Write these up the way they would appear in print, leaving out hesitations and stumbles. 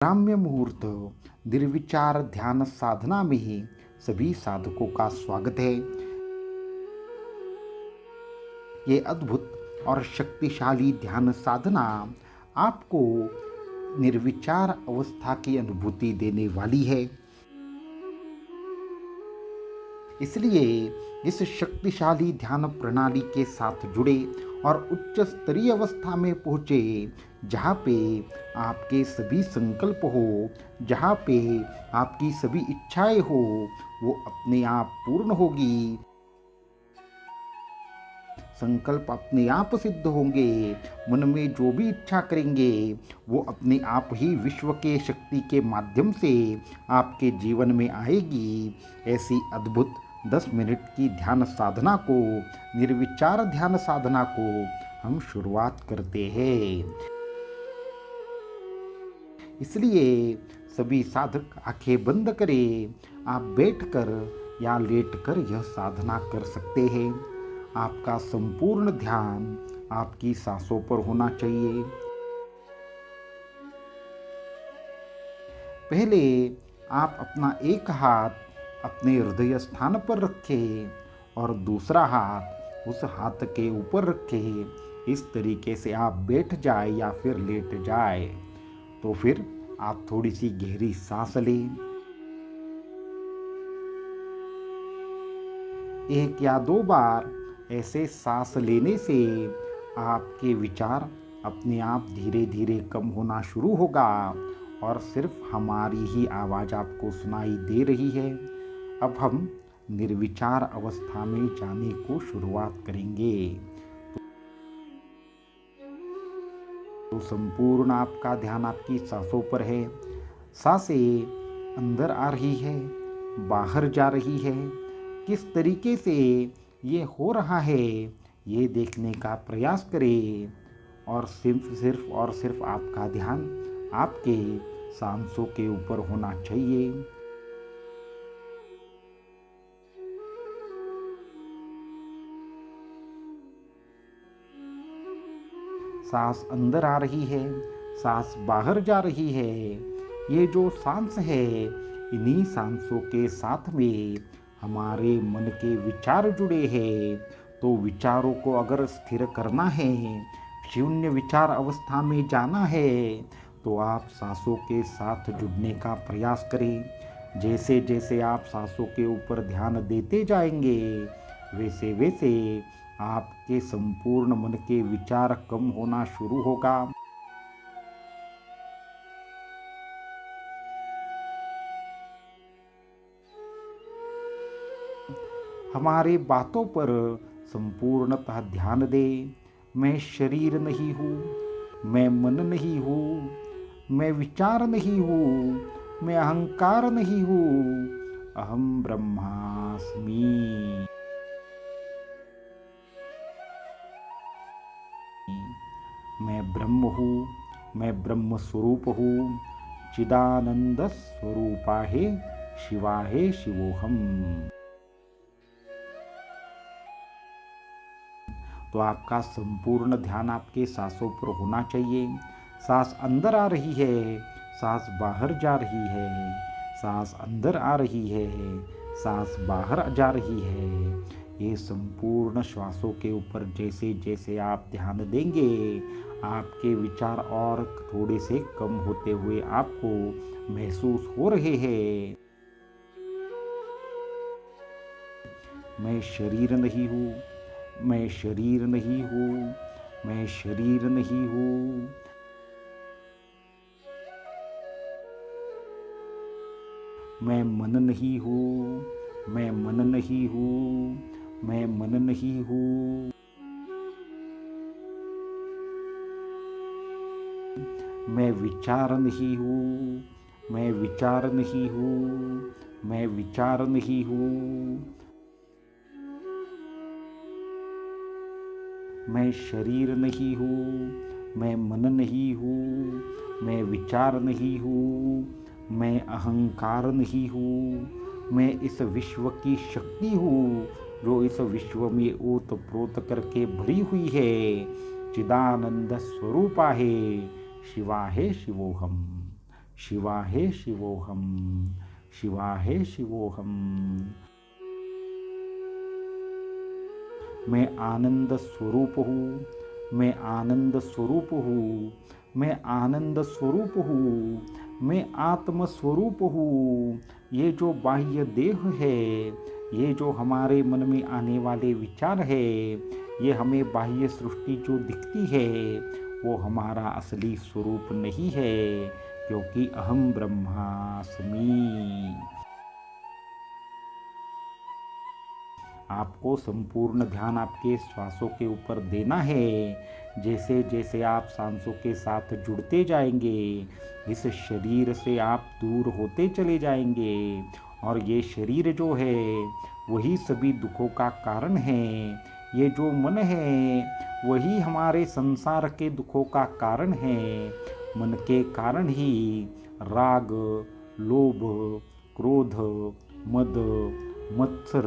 ग्राम्य मुहूर्त निर्विचार ध्यान साधना में ही सभी साधकों का स्वागत है। ये अद्भुत और शक्तिशाली ध्यान साधना आपको निर्विचार अवस्था की अनुभूति देने वाली है। इसलिए इस शक्तिशाली ध्यान प्रणाली के साथ जुड़े और उच्च स्तरीय अवस्था में पहुँचे, जहाँ पे आपके सभी संकल्प हो, जहाँ पे आपकी सभी इच्छाएं हो, वो अपने आप पूर्ण होगी। संकल्प अपने आप सिद्ध होंगे। मन में जो भी इच्छा करेंगे वो अपने आप ही विश्व के शक्ति के माध्यम से आपके जीवन में आएगी। ऐसी अद्भुत 10 मिनट की ध्यान साधना को, निर्विचार ध्यान साधना को हम शुरुआत करते हैं। इसलिए सभी साधक आंखें बंद करें। आप बैठकर या लेटकर यह साधना कर सकते हैं। आपका संपूर्ण ध्यान आपकी सांसों पर होना चाहिए। पहले आप अपना एक हाथ अपने हृदय स्थान पर रखें और दूसरा हाथ उस हाथ के ऊपर रखें। इस तरीके से आप बैठ जाए या फिर लेट जाए। तो फिर आप थोड़ी सी गहरी सांस लें। 1 या 2 बार ऐसे सांस लेने से आपके विचार अपने आप धीरे धीरे कम होना शुरू होगा और सिर्फ हमारी ही आवाज़ आपको सुनाई दे रही है। अब हम निर्विचार अवस्था में जाने को शुरुआत करेंगे। तो संपूर्ण आपका ध्यान आपकी सांसों पर है। सांसें अंदर आ रही है, बाहर जा रही है। किस तरीके से ये हो रहा है, ये देखने का प्रयास करें और सिर्फ आपका ध्यान आपके सांसों के ऊपर होना चाहिए। सांस अंदर आ रही है, सांस बाहर जा रही है। ये जो सांस है, इन्हीं सांसों के साथ में हमारे मन के विचार जुड़े हैं। तो विचारों को अगर स्थिर करना है, शून्य विचार अवस्था में जाना है, तो आप सांसों के साथ जुड़ने का प्रयास करें। जैसे जैसे आप सांसों के ऊपर ध्यान देते जाएंगे, वैसे वैसे आपके संपूर्ण मन के विचार कम होना शुरू होगा। हमारे बातों पर संपूर्णतः ध्यान दें। मैं शरीर नहीं हूँ, मैं मन नहीं हूँ, मैं विचार नहीं हूँ, मैं अहंकार नहीं हूँ। अहम ब्रह्मास्मि। मैं ब्रह्म हूँ, मैं ब्रह्म स्वरूप हूँ। चिदानंद स्वरूपा है, शिवा है शिवोहम। तो आपका संपूर्ण ध्यान आपके सांसों पर होना चाहिए। सांस अंदर आ रही है, सांस बाहर जा रही है, सांस अंदर आ रही है, सांस बाहर जा रही है। ये संपूर्ण श्वासों के ऊपर जैसे जैसे आप ध्यान देंगे, आपके विचार और थोड़े से कम होते हुए आपको महसूस हो रहे हैं। मैं शरीर नहीं हूँ, मैं शरीर नहीं हूँ, मैं शरीर नहीं हूँ। मैं मन नहीं हूँ, मैं मन नहीं हूँ, मैं मन नहीं हूँ। मैं विचार नहीं हूँ, मैं विचार नहीं हूँ, मैं विचार नहीं हूँ। मैं शरीर नहीं हूँ, मैं मन नहीं हूँ, मैं विचार नहीं हूँ, मैं अहंकार नहीं हूँ। मैं इस विश्व की शक्ति हूँ जो इस विश्व में ओत प्रोत करके भरी हुई है। चिदानंद स्वरूपा है, शिवा है शिवोहम। शिवाहे शिवोहम, शिवाहे शिवोहम। मैं आनंद स्वरूप हूँ, मैं आनंद स्वरूप हूँ, मैं आनंद स्वरूप हूँ, मैं आत्म स्वरूप हूँ। ये जो बाह्य देह है, ये जो हमारे मन में आने वाले विचार है, ये हमें बाह्य सृष्टि जो दिखती है, वो हमारा असली स्वरूप नहीं है, क्योंकि अहम ब्रह्मास्मि। आपको संपूर्ण ध्यान आपके श्वासों के ऊपर देना है। जैसे जैसे आप सांसों के साथ जुड़ते जाएंगे, इस शरीर से आप दूर होते चले जाएंगे, और ये शरीर जो है वही सभी दुखों का कारण है। ये जो मन है वही हमारे संसार के दुखों का कारण है। मन के कारण ही राग, लोभ, क्रोध, मद, मत्सर,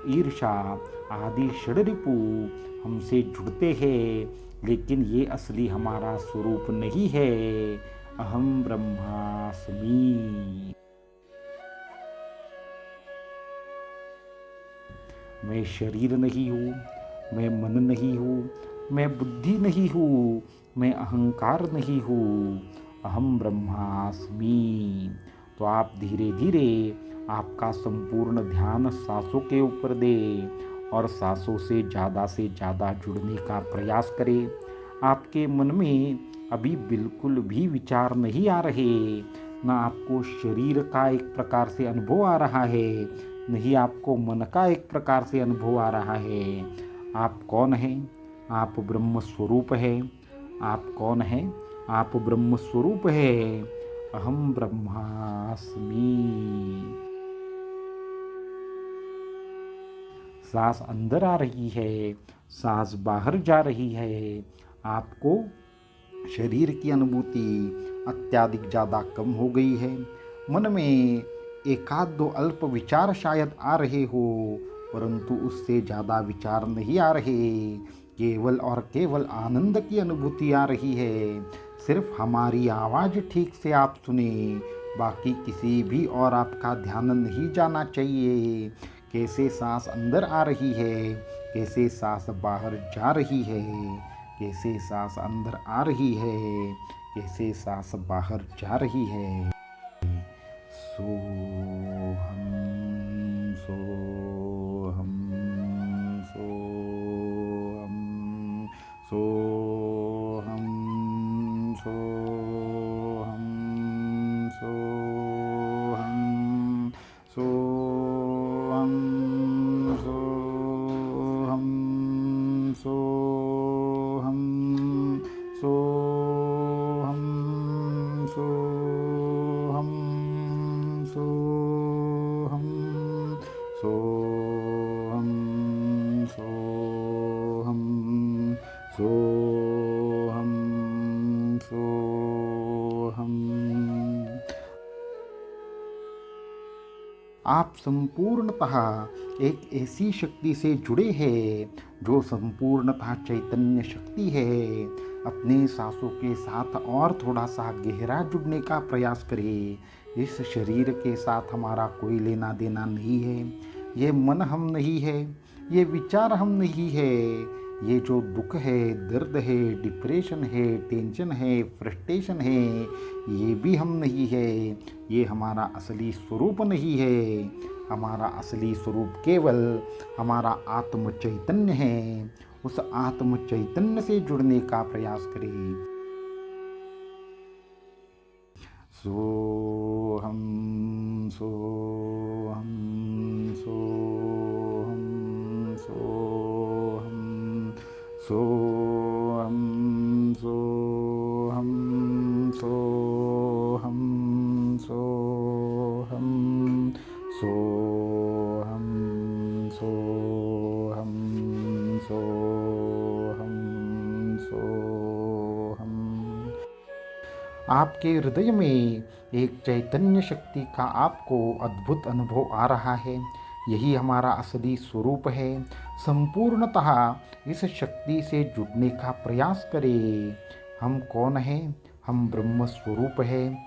ईर्षा आदि षड्रिपु हमसे जुड़ते हैं, लेकिन ये असली हमारा स्वरूप नहीं है। अहम ब्रह्मास्मि। मैं शरीर नहीं हूँ, मैं मन नहीं हूँ, मैं बुद्धि नहीं हूँ, मैं अहंकार नहीं हूँ। अहम ब्रह्मास्मि। तो आप धीरे धीरे आपका संपूर्ण ध्यान सांसों के ऊपर दें और सांसों से ज़्यादा जुड़ने का प्रयास करें। आपके मन में अभी बिल्कुल भी विचार नहीं आ रहे, ना आपको शरीर का एक प्रकार से अनुभव आ रहा है, नहीं आपको मन का एक प्रकार से अनुभव आ रहा है। आप कौन हैं? आप ब्रह्म स्वरूप हैं। आप कौन हैं? आप ब्रह्म स्वरूप हैं। अहम ब्रह्मास्मि। सांस अंदर आ रही है, सांस बाहर जा रही है। आपको शरीर की अनुभूति अत्यधिक ज़्यादा कम हो गई है। मन में एकाध दो अल्प विचार शायद आ रहे हो, परंतु उससे ज़्यादा विचार नहीं आ रहे। केवल और केवल आनंद की अनुभूति आ रही है। सिर्फ हमारी आवाज़ ठीक से आप सुने, बाकी किसी भी और आपका ध्यान नहीं जाना चाहिए। कैसे सांस अंदर आ रही है, कैसे सांस बाहर जा रही है, कैसे सांस अंदर आ रही है, कैसे सांस बाहर जा रही है। सोहम, सोहम, सोहम, सोहम, सोहम, सोहम, सोहम, सोहम, सोहम, सोहम, सोहम, सोहम, सोहम, सोहम, सोहम, सोहम। आप संपूर्णतः एक ऐसी शक्ति से जुड़े हैं जो संपूर्णतः चैतन्य शक्ति है। अपने सांसों के साथ और थोड़ा सा गहरा जुड़ने का प्रयास करें। इस शरीर के साथ हमारा कोई लेना देना नहीं है। ये मन हम नहीं है, ये विचार हम नहीं है। ये जो दुख है, दर्द है, डिप्रेशन है, टेंशन है, फ्रस्ट्रेशन है, ये भी हम नहीं है। ये हमारा असली स्वरूप नहीं है। हमारा असली स्वरूप केवल हमारा आत्म चैतन्य है। उस आत्म चैतन्य से जुड़ने का प्रयास करें। सोहम, सोहम, सोहम, सोहम, सोहम, सोहम, सोहम, सोहम, सोहम, सोहम, सोहम, सोहम। आपके हृदय में एक चैतन्य शक्ति का आपको अद्भुत अनुभव आ रहा है। यही हमारा असली स्वरूप है। संपूर्णतः इस शक्ति से जुड़ने का प्रयास करें। हम कौन हैं? हम ब्रह्म स्वरूप हैं।